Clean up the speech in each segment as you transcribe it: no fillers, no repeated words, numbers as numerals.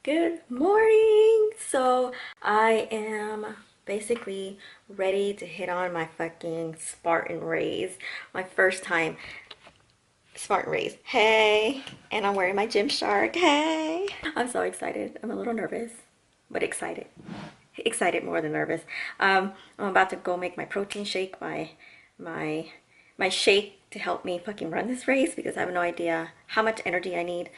Good morning. So I am basically ready to hit on my fucking Spartan raise. My first time Spartan raise. Hey. And I'm wearing my Gymshark. Hey. I'm so excited. I'm a little nervous, but excited. Excited more than nervous. I'm about to go make my protein shake, my my shake to help me fucking run this race because I have no idea how much energy I need.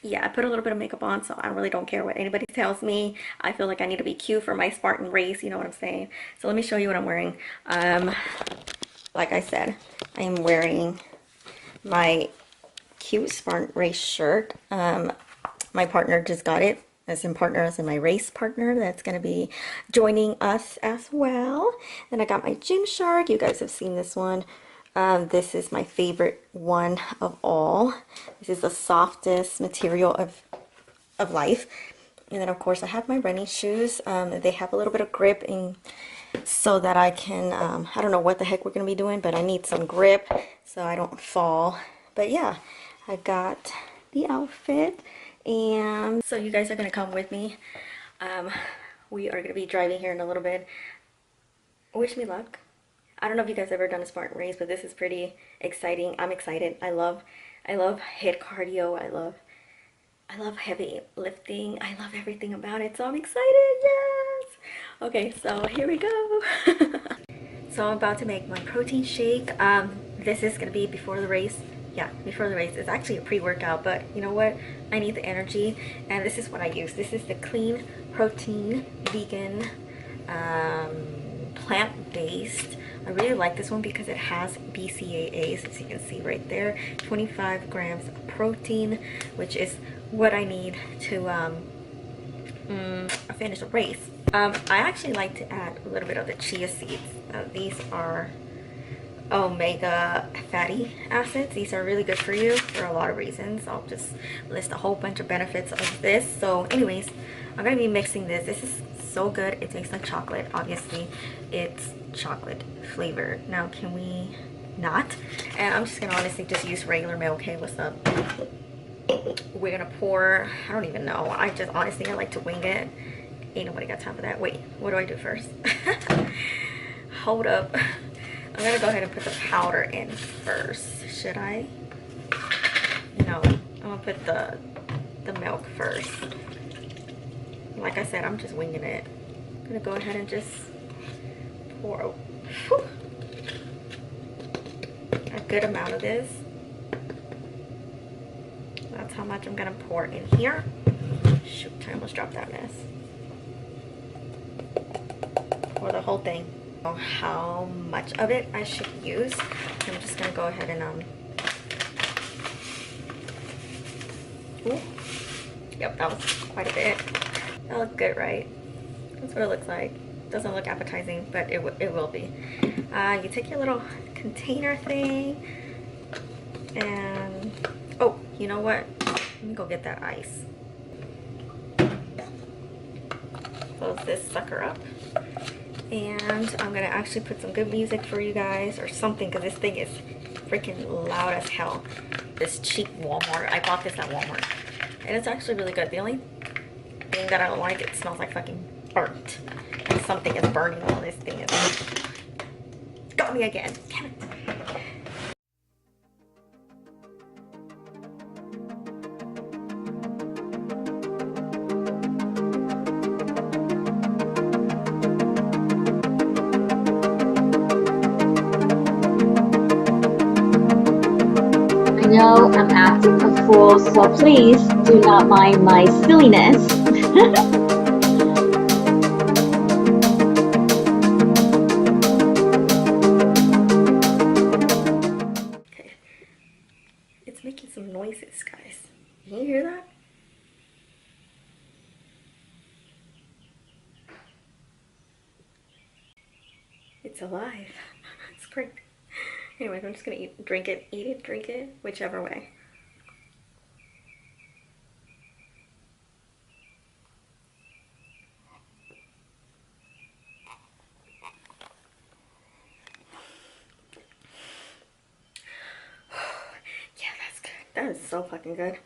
Yeah, I put a little bit of makeup on, so I really don't care what anybody tells me. I feel like I need to be cute for my Spartan race, you know what I'm saying? So let me show you what I'm wearing. Like I said, I am wearing my cute Spartan race shirt. My partner just got it, as in partner, as in my race partner that's going to be joining us as well. Then I got my Gymshark. You guys have seen this one. This is my favorite one of all. This is the softest material of life. And then of course I have my running shoes. They have a little bit of grip in, so that I can, I don't know what the heck we're going to be doing, but I need some grip so I don't fall. But yeah, I got the outfit. And so you guys are going to come with me. We are going to be driving here in a little bit. Wish me luck. I don't know if you guys ever done a Spartan race, but this is pretty exciting. I'm excited. I love HIIT cardio. I love heavy lifting. I love everything about it. So I'm excited. Yes. Okay, so here we go. So I'm about to make my protein shake. This is gonna be before the race. Yeah, before the race. It's actually a pre-workout, but you know what? I need the energy, and this is what I use. This is the Clean Protein Vegan plant-based. I really like this one because it has BCAAs, as you can see right there. 25 grams of protein, which is what I need to finish a race. I actually like to add a little bit of the chia seeds. These are omega fatty acids. These are really good for you for a lot of reasons. I'll just list a whole bunch of benefits of this. So anyways, I'm going to be mixing this. This is so good. It tastes like chocolate. Obviously, it's chocolate flavored. Now, can we not? And I'm just going to honestly just use regular milk. Hey, what's up? We're going to pour, I don't even know. I just honestly, I like to wing it. Ain't nobody got time for that. Wait, what do I do first? Hold up. I'm gonna go ahead and put the powder in first. Should I? No, I'm gonna put the milk first. Like I said, I'm just winging it. I'm gonna go ahead and just pour a good amount of this. That's how much I'm gonna pour in here. Shoot, I almost dropped that mess. Pour the whole thing. How much of it I should use. I'm just gonna go ahead and ooh, yep, that was quite a bit. That looks good, right? That's what it looks like. Doesn't look appetizing, but it will be. You take your little container thing, and oh, you know what? Let me go get that ice. Close this sucker up. And I'm gonna actually put some good music for you guys or something, because this thing is freaking loud as hell. This cheap Walmart. I bought this at Walmart, and it's actually really good. The only thing that I don't like, it smells like fucking burnt. And something is burning while this thing is. Got me again. Damn it. I know I'm acting a fool, so please do not mind my silliness. Okay. It's making some noises, guys. Can you hear that? It's alive. It's great. Anyways, I'm just gonna drink it, whichever way. Yeah, that's good. That is so fucking good.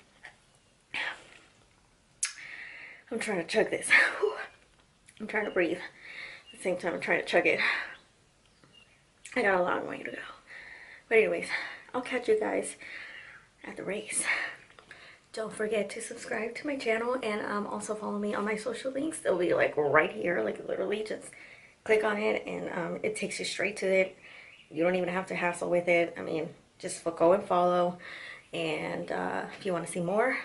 I'm trying to chug this. I'm trying to breathe. At the same time, I'm trying to chug it. I got a long way to go. But anyways, I'll catch you guys at the race. Don't forget to subscribe to my channel and also follow me on my social links. They'll be like right here, like literally just click on it and it takes you straight to it. You don't even have to hassle with it. I mean, just go and follow. And if you want to see more,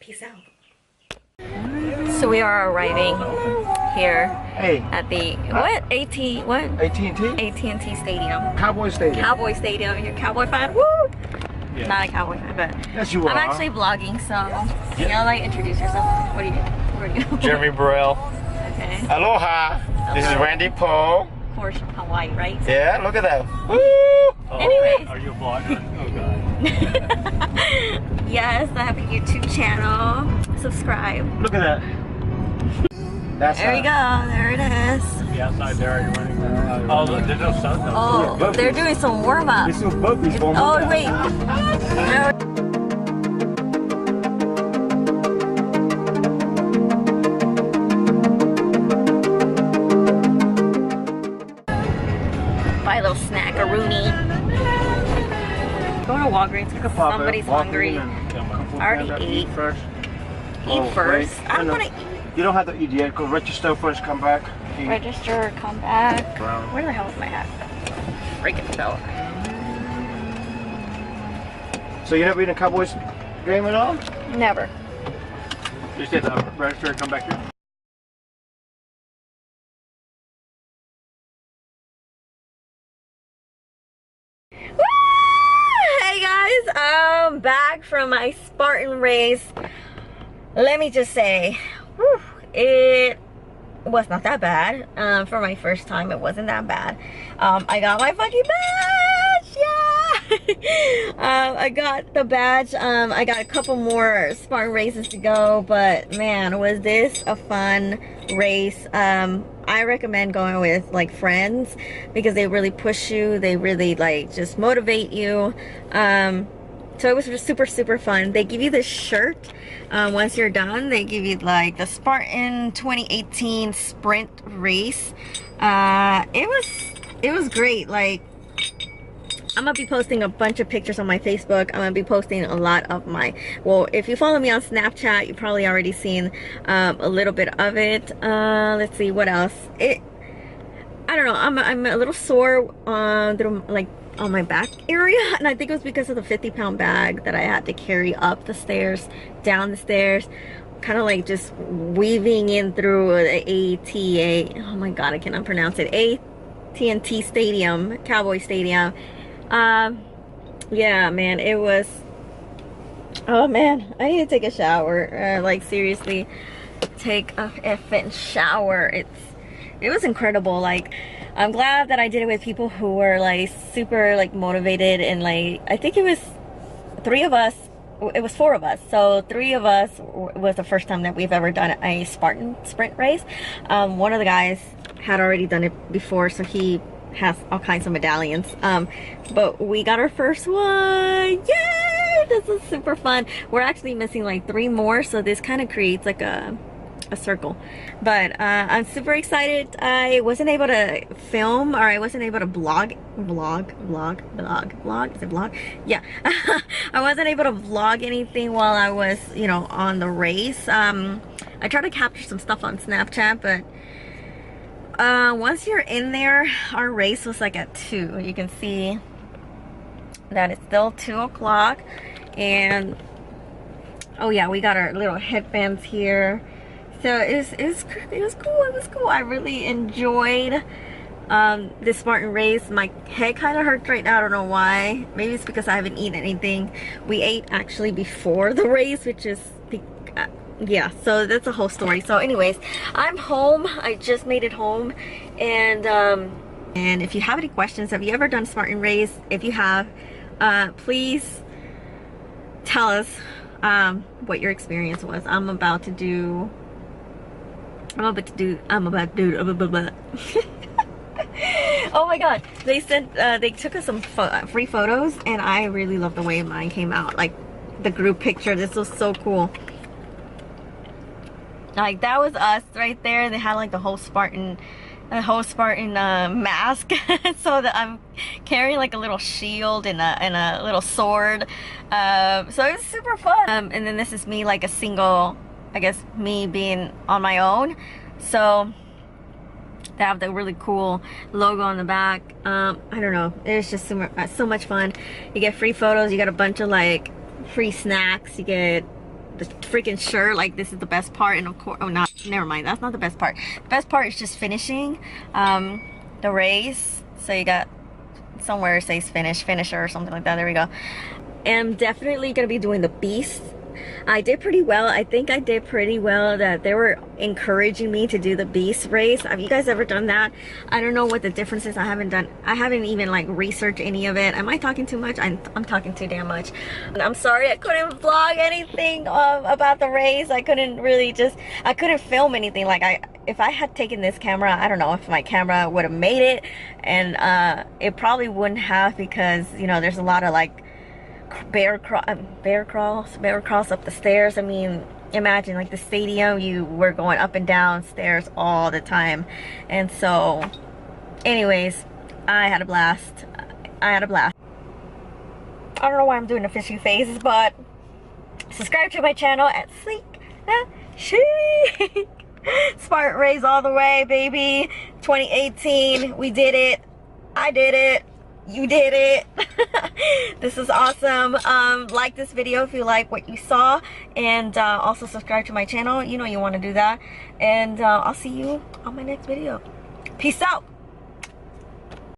peace out. So we are arriving here at the AT&T Stadium. Cowboy Stadium. Cowboy Stadium. You're a Cowboy fan? Woo! Yeah. Not a Cowboy fan, but yes, you are. I'm actually vlogging, so can y'all like introduce yourself? What do you do? Where do you Jeremy Burrell. Okay. Aloha. This is Randy Poe. Of course, Hawaii, right? Yeah, look at that. Woo! Anyways. Are you a vlogger? Oh god. Yes, I have a YouTube channel. Subscribe. Look at that. That's there you go. There it is. The outside there, are you running? Oh, look, there's no sun though. Oh, they're doing some warm up. This is burpees. Oh, wait. Buy a little snack-a-rooney. Go to Walgreens because somebody's hungry. I already ate. Eat first. Eat first. I don't want to eat. You don't have to eat yet. Go register first, come back. Eat. Register, come back. Where the hell is my hat? Freaking fell. So you never been a Cowboys game at all? Never. You just have to register and come back here. Hey guys, I'm back from my Spartan race. Let me just say, whew, it was not that bad. For my first time, it wasn't that bad. I got my fucking badge, yeah! I got the badge. I got a couple more Spartan races to go, but man, was this a fun race. I recommend going with like friends because they really push you. They really like just motivate you. So it was just super fun. They give you this shirt once you're done. They give you like the Spartan 2018 sprint race. It was great. Like, I'm gonna be posting a bunch of pictures on my Facebook. I'm gonna be posting a lot of my, well, if you follow me on Snapchat, you've probably already seen a little bit of it. Let's see what else. I don't know, I'm a little sore like on my back area, and I think it was because of the 50-pound bag that I had to carry up the stairs, down the stairs, kind of like just weaving in through the oh my god, I cannot pronounce it, AT&T Stadium, Cowboy Stadium. Yeah, man, it was, oh man, I need to take a shower. Like, seriously, take a effing shower. It was incredible. Like, I'm glad that I did it with people who were like super like motivated, and like, I think it was 3 of us, it was 4 of us, so 3 of us was the first time that we've ever done a Spartan sprint race. One of the guys had already done it before, so he has all kinds of medallions, but we got our first one. Yay! This is super fun. We're actually missing like 3 more, so this kind of creates like a circle. But I'm super excited. I wasn't able to film, or I wasn't able to vlog, is it vlog? Yeah. I wasn't able to vlog anything while I was, you know, on the race. I tried to capture some stuff on Snapchat, but once you're in there, our race was like at 2. You can see that it's still 2 o'clock, and oh yeah, we got our little headbands here. So it was cool. I really enjoyed this Spartan race. My head kind of hurts right now. I don't know why. Maybe it's because I haven't eaten anything. We ate actually before the race, which is yeah, so that's a whole story. So anyways, I'm home. I just made it home, and if you have any questions, have you ever done a Spartan race? If you have, please tell us what your experience was. I'm about to do oh my god, they sent they took us some free photos, and I really love the way mine came out, like the group picture. This was so cool. Like that was us right there. They had like the whole Spartan mask. So that I'm carrying like a little shield and a little sword. So it was super fun. And then this is me like a single, I guess me being on my own. So they have the really cool logo on the back. I don't know, it was just so much fun. You get free photos, you get a bunch of like free snacks, you get the freaking shirt. Like this is the best part. And of course, oh not, never mind, that's not the best part. The best part is just finishing the race. So you got somewhere it says finisher or something like that. There we go. And I'm definitely gonna be doing the beast. I did pretty well. I think I did pretty well. That they were encouraging me to do the beast race. Have you guys ever done that? I don't know what the difference is. I haven't even like researched any of it. Am I talking too much? I'm talking too damn much. I'm sorry I couldn't vlog anything about the race. I couldn't film anything. Like if I had taken this camera, I don't know if my camera would have made it, and it probably wouldn't have, because you know there's a lot of like bear crawls up the stairs. I mean, imagine like the stadium, you were going up and down stairs all the time. And so anyways, I had a blast. I don't know why I'm doing a fishy face, but subscribe to my channel at Sleek Chic. Spartan race all the way, baby. 2018, we did it. I did it. You did it. This is awesome. Like this video if you like what you saw, and also subscribe to my channel. You know you want to do that. And I'll see you on my next video. Peace out.